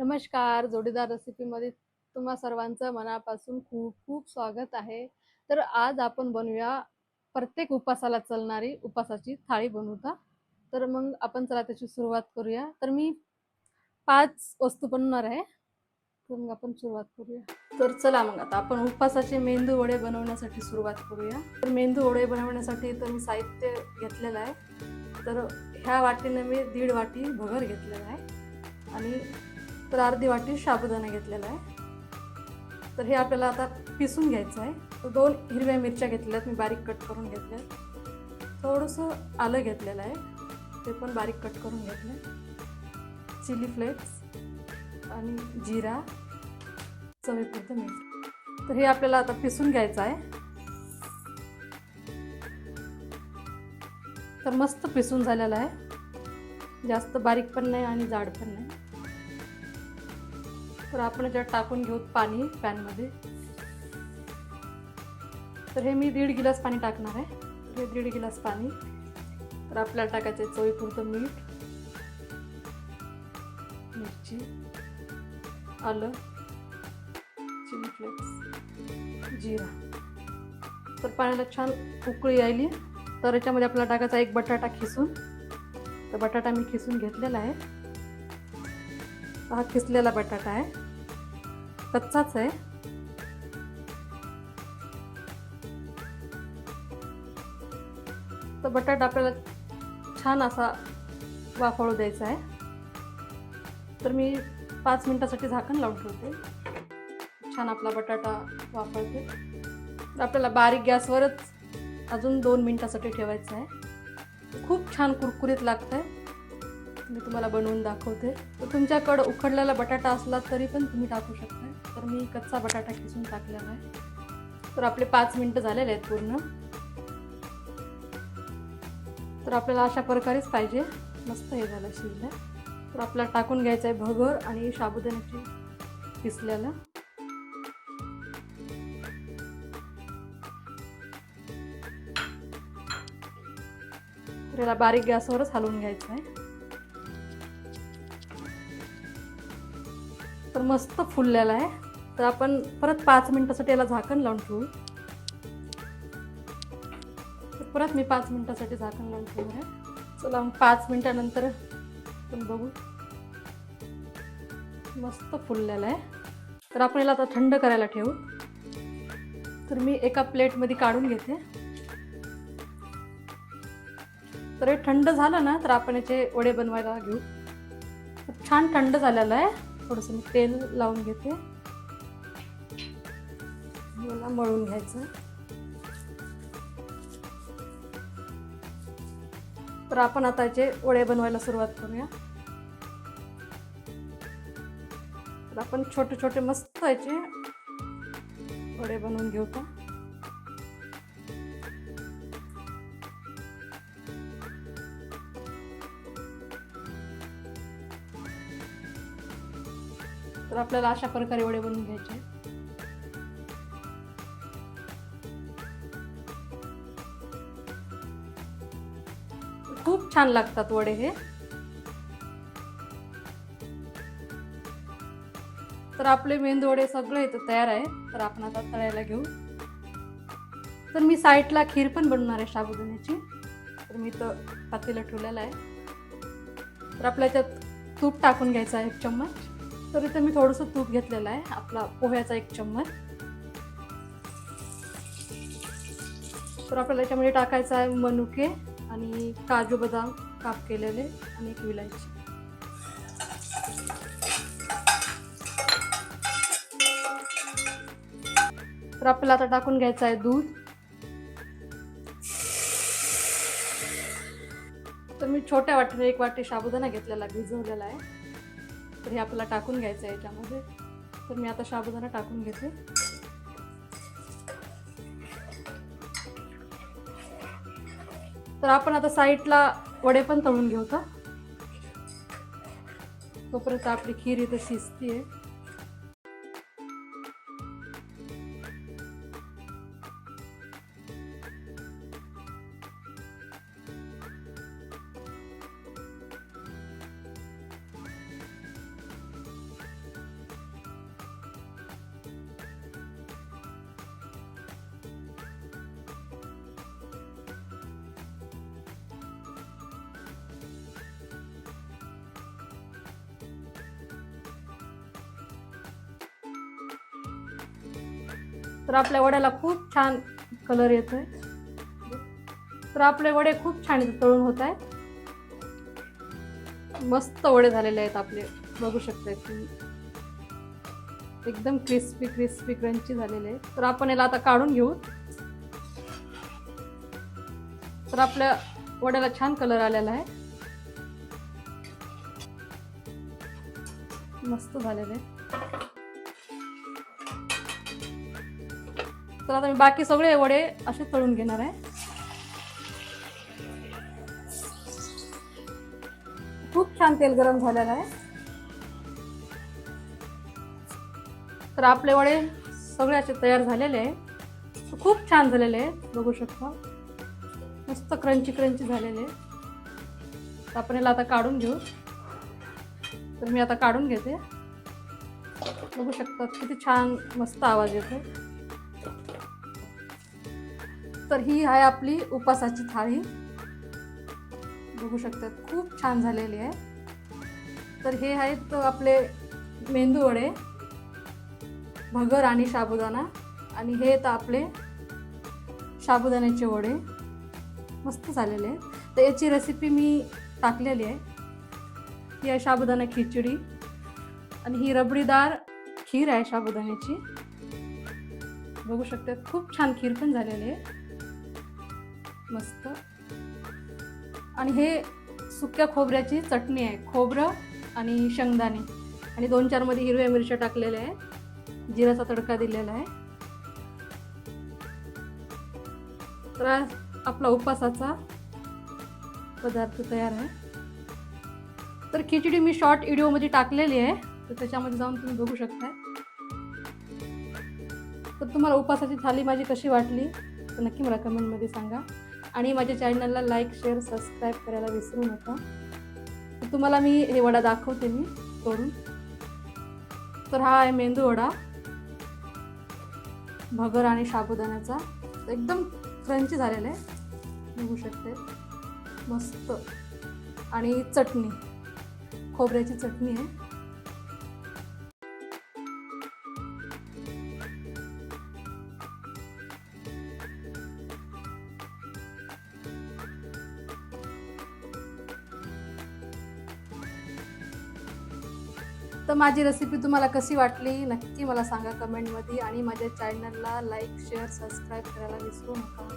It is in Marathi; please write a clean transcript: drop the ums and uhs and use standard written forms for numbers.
नमस्कार. जोडीदार रेसिपीमध्ये तुम्हा सर्वांचं मनापासून खूप खूप स्वागत आहे. तर आज आपण बनवूया प्रत्येक उपासाला चालणारी उपासाची थाळी बनवूया. तर मग आपण चला त्याची सुरुवात करूया. तर मी 5 वस्तू बनवणार आहे. तर मग आपण सुरुवात करूया. तर चला मग आता आपण उपासाचे मेंदू वडे बनवण्यासाठी सुरुवात करूया. तर मेंदू वडे बनवण्यासाठी तर मी साहित्य घेतलेलं आहे. तर ह्या वाटीने मी 1.5 वाटी भगर घेतलेला आहे आणि तर अर्धी वाटी साबुदाणा घेतलेला आहे. तर हे आपल्याला आता पिसून घ्यायचं आहे. तर 2 हिरव्या मिरच्या घेतल्यात, मी बारीक कट करून घेतल्यात. थोडंसं आलं घेतलेलं आहे, ते पण बारीक कट करून घेतलं. चिली फ्लेक्स आणि जिरा, चवीपुरतं मीठ. तर हे आपल्याला आता पिसून घ्यायचं आहे. तर मस्त पिसून झालेलं आहे, जास्त बारीक पण नाही आणि जाड पण नाही. तर आपण याच्यात टाकून घेऊ पाणी पॅनमध्ये. तर हे मी 1.5 गिलास पाणी टाकणार आहे. हे 1.5 गिलास पाणी. तर आपल्याला टाकायचं आहे चवीपुरतं मीठ, मिरची, आलं, चिली फ्लेक्स, जिरा. तर पाण्याला छान उकळी यायली. तर याच्यामध्ये आपल्याला टाकायचा एक बटाटा खिसून. तर बटाटा मी खिसून घेतलेला आहे. हा खिसलेला बटाटा आहे, कच्चाच आहे. तर बटाटा आपल्याला छान असा वाफळू द्यायचा आहे. तर मी 5 मिनिटासाठी झाकण लावून ठेवते. छान आपला बटाटा वाफळते. तर आपल्याला बारीक गॅसवरच अजून 2 मिनिटासाठी ठेवायचं आहे. खूप छान कुरकुरीत लागतं आहे. मी तुम्हाला बनवून दाखवते. तर तुमच्याकडं उकडलेला बटाटा असला तरी पण तुम्ही टाकू शकता. तर मी कच्चा बटाटा खिसून टाकलेला आहे. तर आपले 5 मिनिटं झालेले आहेत पूर्ण. तर आपल्याला अशा प्रकारेच पाहिजे. मस्त हे झालं शिजलं. तर आपल्याला टाकून घ्यायचं आहे भगर आणि साबुदाण्याची पिसल्याला. तर याला बारीक गॅसवरच हलवून घ्यायचं आहे. तर मस्त फुललेला आहे. तर आपण परत 5 मिनिटासाठी याला झाकण लावून ठेवू. तर परत मी 5 मिनिटासाठी झाकण लावून ठेवू आहे. चला मग 5 मिनिटानंतर आपण बघू. मस्त फुललेला आहे. तर आपण याला आता थंड करायला ठेवू. तर मी एका प्लेटमध्ये काढून घेते. तर हे थंड झालं ना, तर आपण याचे वडे बनवायला घेऊ. छान थंड झालेलं आहे. थोडंसं मी तेल लावून घेते. याला मळून घ्यायचं. तर आपण आता याचे वडे बनवायला सुरुवात करूया. तर आपण छोटे छोटे मस्त याचे वडे बनवून घेऊ का. तर आपल्याला अशा प्रकारे वडे बनवून घ्यायचे. खूप छान लागतात वडे हे. तर आपले मेंदू वडे सगळे इथं तयार आहे. तर आपण आता तळायला घेऊ. तर मी साईडला खीर पण बनवणार आहे साबुदाण्याची. तर मी इथं पातेलं ठेवलेलं आहे. तर आपल्या याच्यात तूप टाकून घ्यायचं आहे 1 चम्मच. तर इथं मी थोडंसं तूप घेतलेलं आहे, आपला पोह्याचा 1 चम्मच. तर आपल्याला याच्यामध्ये टाकायचं आहे मनुके आणि काजू बदाम काप केलेले आणि 1 विलायची. तर आपल्याला आता टाकून घ्यायचं आहे दूध. तर मी छोट्या वाटीने 1 वाटी साबुदाणा घेतलेला, भिजवलेला आहे. तर हे आपल्याला टाकून घ्यायचं आहे याच्यामध्ये. तर मी आता साबुदाणा टाकून घेते. तर आपण आता साईडला वडे पण तळून घेऊ का. तोपर्यंत आपली खीर इथे शिजते. तर आपल्या वड्याला खूप छान कलर येतोय. तर आपले वडे खूप छान तळून होत आहेत. मस्त वडे झालेले आहेत आपले, बघू शकताय तुम्ही. एकदम क्रिस्पी क्रिस्पी क्रंची झालेले आहेत. तर आपण याला आता काढून घेऊ. तर आपल्या वड्याला छान कलर आलेला आहे, मस्त झालेले. तर आता मी बाकी सगळे वडे असे तळून घेणार आहे. खूप छान तेल गरम झालेलं आहे. तर आपले वडे सगळे असे तयार झालेले आहे. खूप छान झालेले आहे, बघू शकता. मस्त क्रंची क्रंची झालेले. आपण याला आता काढून घेऊ. तर मी आता काढून घेते. बघू शकता किती छान मस्त आवाज येतो. तर ही आहे आपली उपासाची थाळी, बघू शकता खूप छान झालेली आहे. तर हे आहेत आपले मेंदू वडे, भगर आणि साबुदाणा. आणि हे तर आपले साबुदाण्याचे वडे मस्त झालेले आहेत. तर याची रेसिपी मी टाकलेली आहे. ही आहे साबुदाणा खिचडी आणि ही रबडीदार खीर आहे साबुदाण्याची, बघू शकता. खूप छान खीर पण झालेली आहे, मस्त. आणि हे सुक्या खोबऱ्याची चटणी आहे, खोबरं आणि शेंगदाणे आणि 2-4 मध्ये हिरव्या मिरच्या टाकलेल्या आहे, जिराचा तडका दिलेला आहे. तर आपला उपासाचा पदार्थ तयार आहे. तर खिचडी मी शॉर्ट व्हिडिओमध्ये टाकलेली आहे, तर त्याच्यामध्ये जाऊन तुम्ही बघू शकता. तर तुम्हाला उपासाची थाली माझी कशी वाटली तर नक्की मला कमेंटमध्ये सांगा. आणि माझ्या चॅनलला लाईक शेअर सबस्क्राईब करायला विसरू नका. तर तुम्हाला मी हे वडा दाखवते मी तोडून. तर हा आहे मेंदू वडा, भगर आणि साबुदाण्याचा. एकदम क्रंची झालेला आहे, बघू शकते, मस्त. आणि चटणी, खोबऱ्याची चटणी आहे. तर माझी रेसिपी तुम्हाला कशी वाटली नक्की मला सांगा कमेंटमध्ये. आणि माझ्या चॅनलला लाईक शेअर सबस्क्राईब करायला विसरू नका.